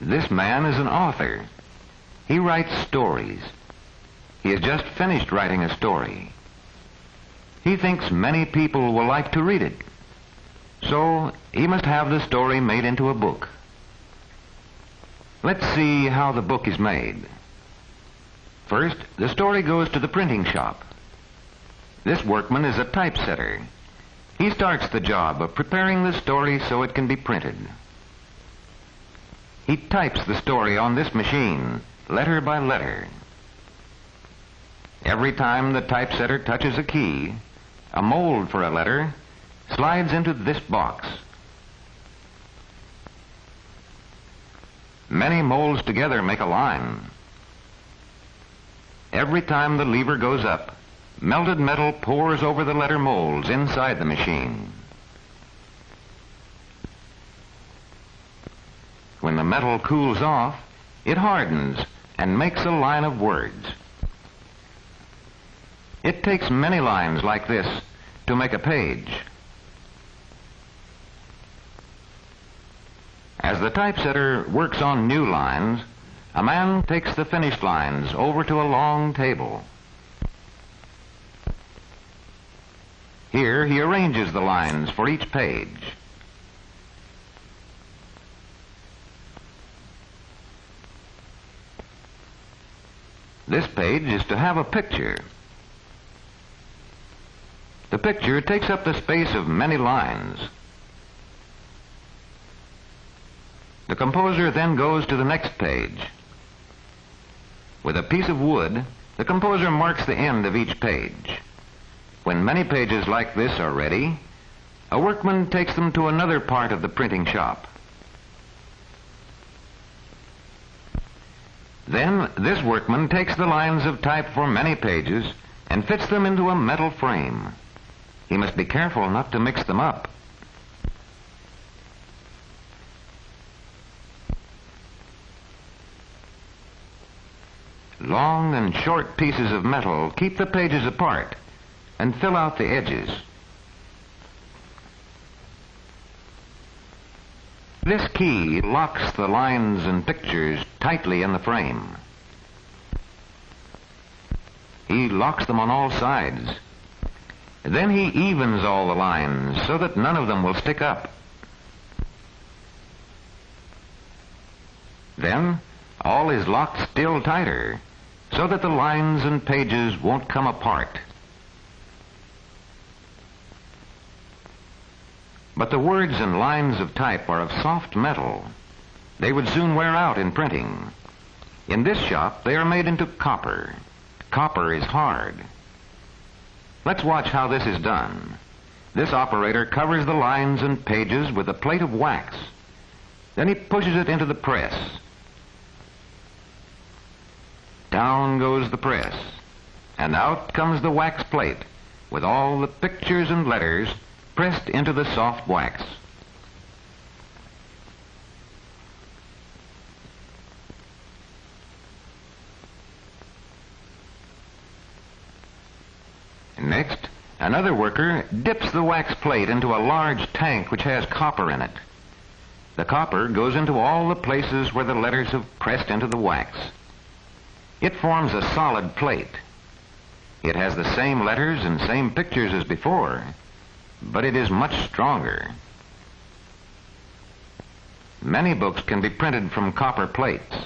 This man is an author. He writes stories. He has just finished writing a story. He thinks many people will like to read it. So he must have the story made into a book. Let's see how the book is made. First, the story goes to the printing shop. This workman is a typesetter. He starts the job of preparing the story so it can be printed. He types the story on this machine, letter by letter. Every time the typesetter touches a key, a mold for a letter slides into this box. Many molds together make a line. Every time the lever goes up, melted metal pours over the letter molds inside the machine. When the metal cools off, it hardens and makes a line of words. It takes many lines like this to make a page. As the typesetter works on new lines, a man takes the finished lines over to a long table. Here he arranges the lines for each page. This page is to have a picture. The picture takes up the space of many lines. The composer then goes to the next page. With a piece of wood, the composer marks the end of each page. When many pages like this are ready, a workman takes them to another part of the printing shop. Then this workman takes the lines of type for many pages and fits them into a metal frame. He must be careful not to mix them up. Long and short pieces of metal keep the pages apart and fill out the edges. This key locks the lines and pictures tightly in the frame. He locks them on all sides. Then he evens all the lines so that none of them will stick up. Then all is locked still tighter so that the lines and pages won't come apart. But the words and lines of type are of soft metal. They would soon wear out in printing. In this shop, they are made into copper. Copper is hard. Let's watch how this is done. This operator covers the lines and pages with a plate of wax. Then he pushes it into the press. Down goes the press, and out comes the wax plate with all the pictures and letters pressed into the soft wax. Next, another worker dips the wax plate into a large tank which has copper in it. The copper goes into all the places where the letters have pressed into the wax. It forms a solid plate. It has the same letters and same pictures as before, but it is much stronger. Many books can be printed from copper plates.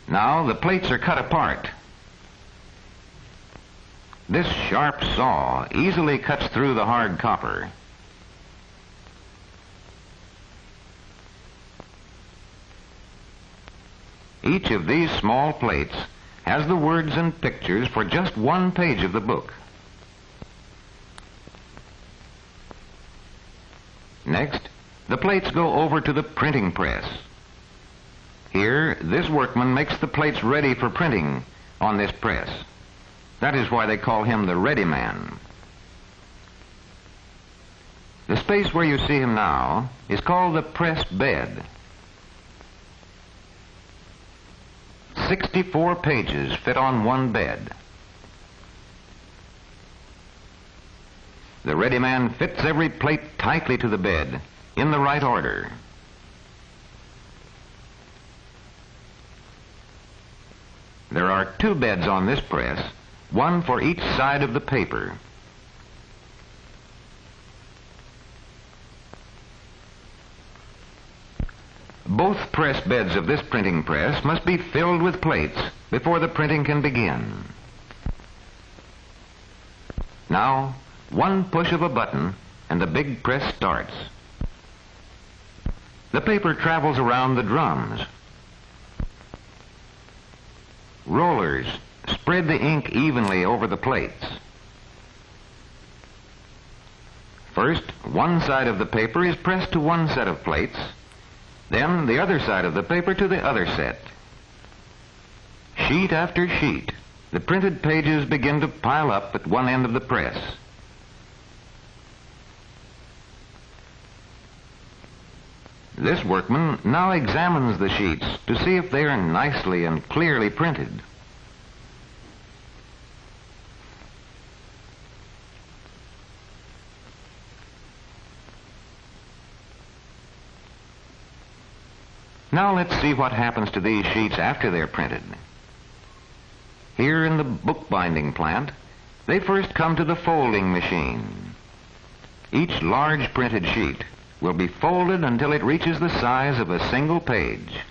Now the plates are cut apart. This sharp saw easily cuts through the hard copper. Each of these small plates has the words and pictures for just one page of the book. Next, the plates go over to the printing press. Here, this workman makes the plates ready for printing on this press. That is why they call him the ready man. The space where you see him now is called the press bed. 64 pages fit on one bed. The ready man fits every plate tightly to the bed in the right order. There are two beds on this press, one for each side of the paper. Both press beds of this printing press must be filled with plates before the printing can begin. Now, one push of a button and the big press starts. The paper travels around the drums. Rollers spread the ink evenly over the plates. First, one side of the paper is pressed to one set of plates, then the other side of the paper to the other set. Sheet after sheet, the printed pages begin to pile up at one end of the press. This workman now examines the sheets to see if they are nicely and clearly printed. Now let's see what happens to these sheets after they're printed. Here in the bookbinding plant, they first come to the folding machine. Each large printed sheet will be folded until it reaches the size of a single page.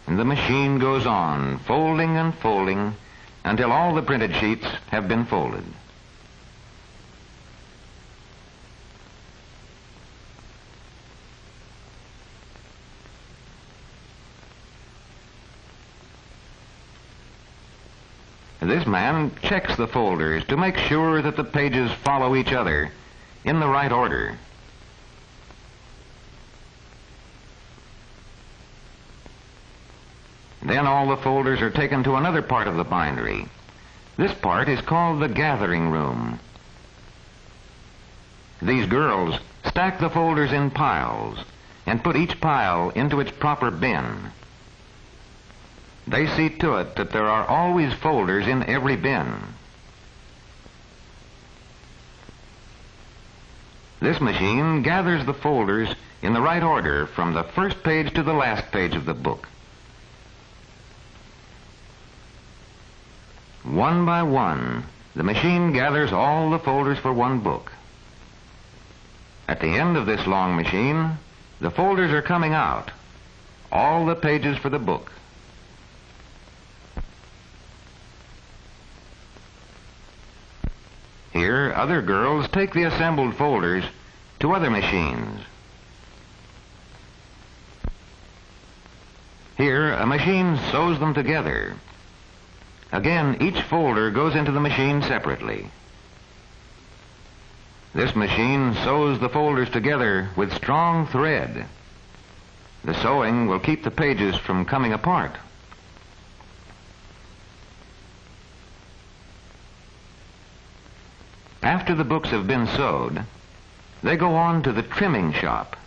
And the machine goes on, folding and folding, until all the printed sheets have been folded. This man checks the folders to make sure that the pages follow each other in the right order. Then all the folders are taken to another part of the bindery. This part is called the gathering room. These girls stack the folders in piles and put each pile into its proper bin. They see to it that there are always folders in every bin. This machine gathers the folders in the right order from the first page to the last page of the book. One by one, the machine gathers all the folders for one book. At the end of this long machine, the folders are coming out, all the pages for the book. Here, other girls take the assembled folders to other machines. Here, a machine sews them together. Again, each folder goes into the machine separately. This machine sews the folders together with strong thread. The sewing will keep the pages from coming apart. After the books have been sewed, they go on to the trimming shop.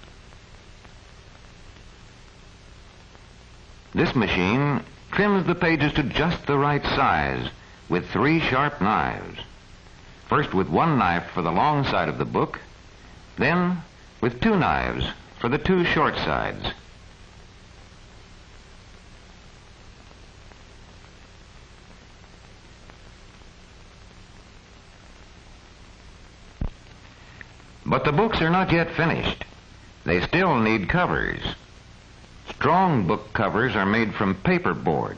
This machine trims the pages to just the right size with 3 sharp knives. First with one knife for the long side of the book, then with 2 knives for the 2 short sides. But the books are not yet finished. They still need covers. Strong book covers are made from paperboard.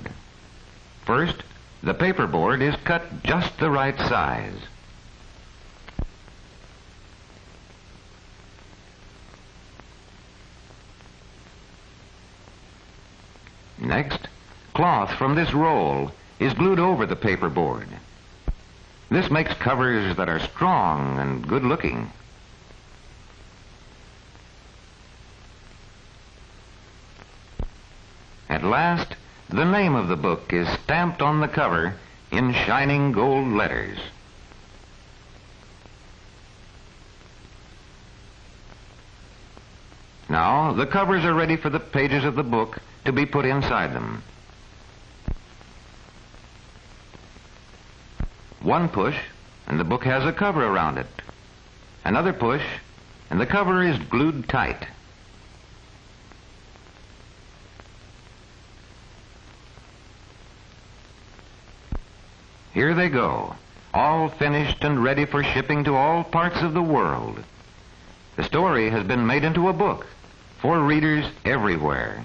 First, the paperboard is cut just the right size. Next, cloth from this roll is glued over the paperboard. This makes covers that are strong and good-looking. At last, the name of the book is stamped on the cover in shining gold letters. Now, the covers are ready for the pages of the book to be put inside them. One push, and the book has a cover around it. Another push, and the cover is glued tight. Here they go, all finished and ready for shipping to all parts of the world. The story has been made into a book for readers everywhere.